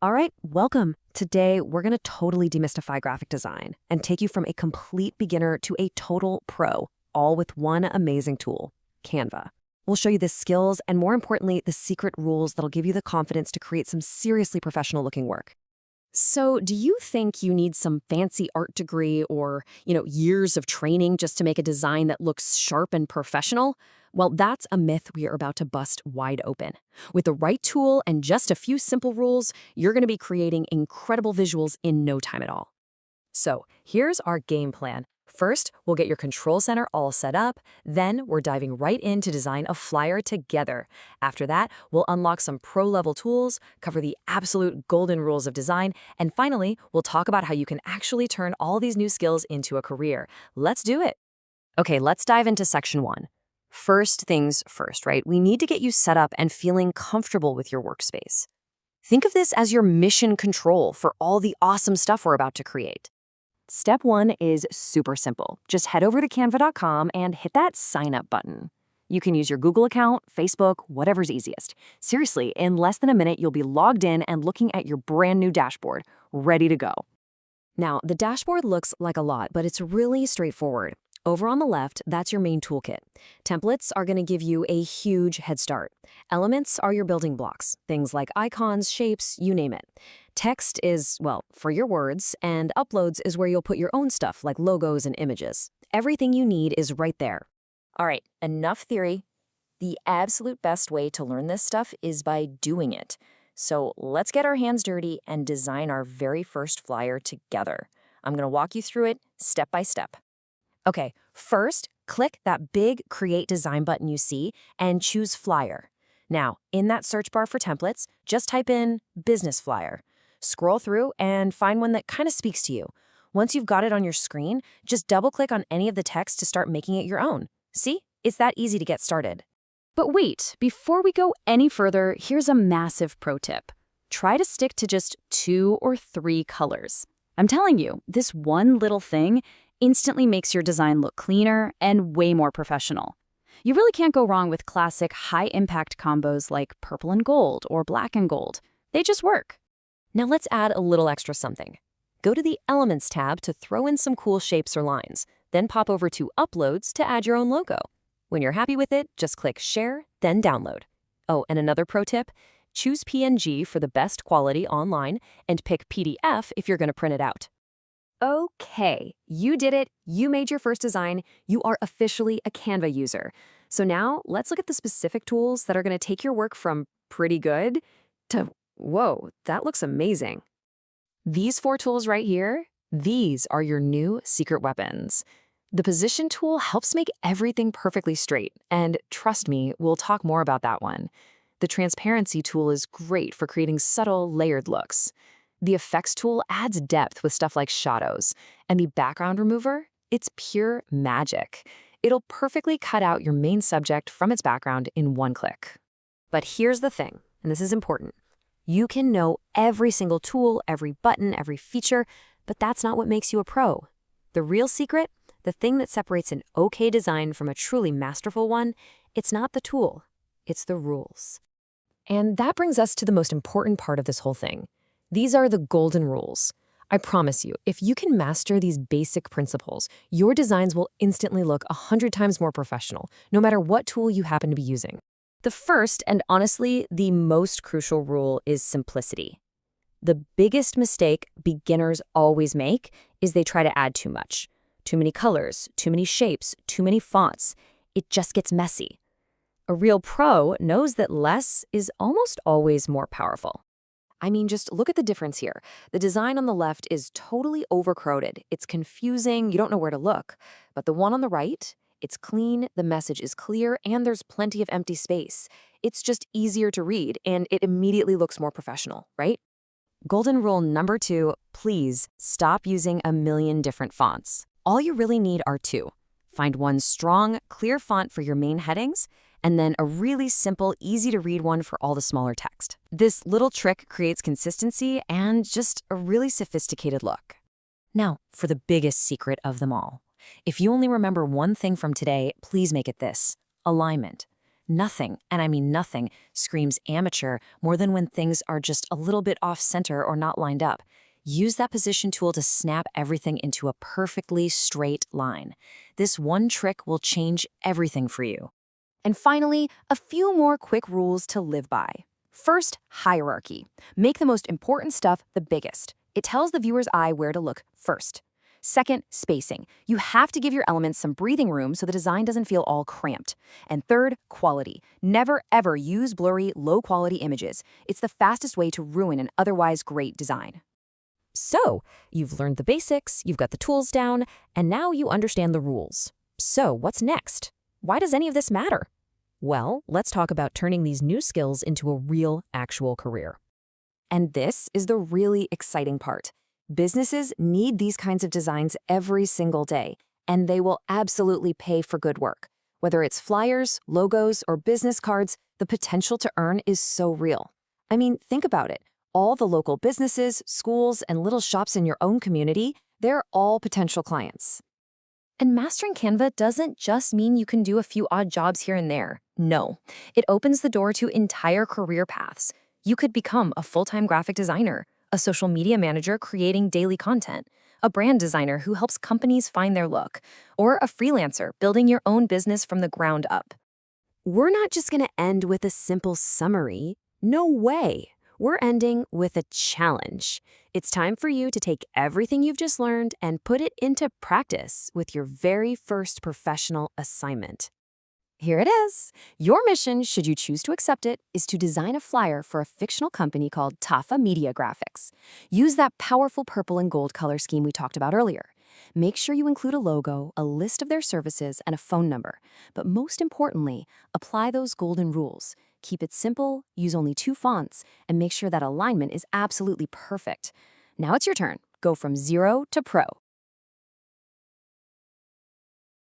All right, welcome. Today, we're going to totally demystify graphic design and take you from a complete beginner to a total pro, all with one amazing tool, Canva. We'll show you the skills and, more importantly, the secret rules that'll give you the confidence to create some seriously professional looking work. So, do you think you need some fancy art degree or, years of training just to make a design that looks sharp and professional? Well, that's a myth we are about to bust wide open. With the right tool and just a few simple rules, you're going to be creating incredible visuals in no time at all. So, here's our game plan. First, we'll get your control center all set up. Then, we're diving right in to design a flyer together. After that, we'll unlock some pro-level tools, cover the absolute golden rules of design, and finally, we'll talk about how you can actually turn all these new skills into a career. Let's do it. Okay, let's dive into section 1. First things first, right? We need to get you set up and feeling comfortable with your workspace. Think of this as your mission control for all the awesome stuff we're about to create. Step 1 is super simple. Just head over to canva.com and hit that sign up button. You can use your Google account, Facebook, whatever's easiest. Seriously, in less than a minute, you'll be logged in and looking at your brand new dashboard, ready to go. Now, the dashboard looks like a lot, but it's really straightforward. Over on the left, that's your main toolkit. Templates are going to give you a huge head start. Elements are your building blocks, things like icons, shapes, you name it. Text is, well, for your words, and uploads is where you'll put your own stuff like logos and images. Everything you need is right there. All right, enough theory. The absolute best way to learn this stuff is by doing it. So let's get our hands dirty and design our very first flyer together. I'm going to walk you through it step by step. Okay, first, click that big Create Design button you see and choose Flyer. Now, in that search bar for templates, just type in Business Flyer. Scroll through and find one that kind of speaks to you. Once you've got it on your screen, just double-click on any of the text to start making it your own. See? It's that easy to get started. But wait, before we go any further, here's a massive pro tip. Try to stick to just 2 or 3 colors. I'm telling you, this one little thing instantly makes your design look cleaner and way more professional. You really can't go wrong with classic high-impact combos like purple and gold or black and gold. They just work. Now let's add a little extra something. Go to the Elements tab to throw in some cool shapes or lines, then pop over to Uploads to add your own logo. When you're happy with it, just click Share, then Download. Oh, and another pro tip, choose PNG for the best quality online and pick PDF if you're going to print it out. Okay, you did it. You made your first design. You are officially a Canva user. So now let's look at the specific tools that are going to take your work from pretty good to, whoa, that looks amazing. These 4 tools right here, these are your new secret weapons. The Position tool helps make everything perfectly straight, and trust me, we'll talk more about that one. The Transparency tool is great for creating subtle, layered looks. The Effects tool adds depth with stuff like shadows, and the Background Remover, it's pure magic. It'll perfectly cut out your main subject from its background in one click. But here's the thing, and this is important. You can know every single tool, every button, every feature, but that's not what makes you a pro. The real secret, the thing that separates an okay design from a truly masterful one, it's not the tool, it's the rules. And that brings us to the most important part of this whole thing. These are the golden rules. I promise you, if you can master these basic principles, your designs will instantly look 100 times more professional, no matter what tool you happen to be using. The first, and honestly, the most crucial rule is simplicity. The biggest mistake beginners always make is they try to add too much. Too many colors, too many shapes, too many fonts. It just gets messy. A real pro knows that less is almost always more powerful. I mean, just look at the difference here. The design on the left is totally overcrowded. It's confusing, you don't know where to look. But the one on the right, it's clean, the message is clear, and there's plenty of empty space. It's just easier to read, and it immediately looks more professional, right? Golden rule number 2, please stop using a million different fonts. All you really need are 2. Find one strong, clear font for your main headings, and then a really simple, easy-to-read one for all the smaller text. This little trick creates consistency and just a really sophisticated look. Now, for the biggest secret of them all. If you only remember one thing from today, please make it this: alignment. Nothing, and I mean nothing, screams amateur more than when things are just a little bit off center or not lined up. Use that position tool to snap everything into a perfectly straight line. This one trick will change everything for you. And finally, a few more quick rules to live by. First, hierarchy. Make the most important stuff the biggest. It tells the viewer's eye where to look first. Second, spacing. You have to give your elements some breathing room so the design doesn't feel all cramped. And third, quality. Never ever use blurry, low-quality images. It's the fastest way to ruin an otherwise great design. So, you've learned the basics, you've got the tools down, and now you understand the rules. So, what's next? Why does any of this matter? Well, let's talk about turning these new skills into a real, actual career. And this is the really exciting part. Businesses need these kinds of designs every single day, and they will absolutely pay for good work. Whether it's flyers, logos, or business cards, the potential to earn is so real. I mean, think about it. All the local businesses, schools, and little shops in your own community, they're all potential clients. And mastering Canva doesn't just mean you can do a few odd jobs here and there. No, it opens the door to entire career paths. You could become a full-time graphic designer, a social media manager creating daily content, a brand designer who helps companies find their look, or a freelancer building your own business from the ground up. We're not just going to end with a simple summary. No way. We're ending with a challenge. It's time for you to take everything you've just learned and put it into practice with your very first professional assignment. Here it is. Your mission, should you choose to accept it, is to design a flyer for a fictional company called Tafa Media Graphics. Use that powerful purple and gold color scheme we talked about earlier. Make sure you include a logo, a list of their services, and a phone number. But most importantly, apply those golden rules. Keep it simple, use only 2 fonts, and make sure that alignment is absolutely perfect. Now it's your turn. Go from 0 to pro.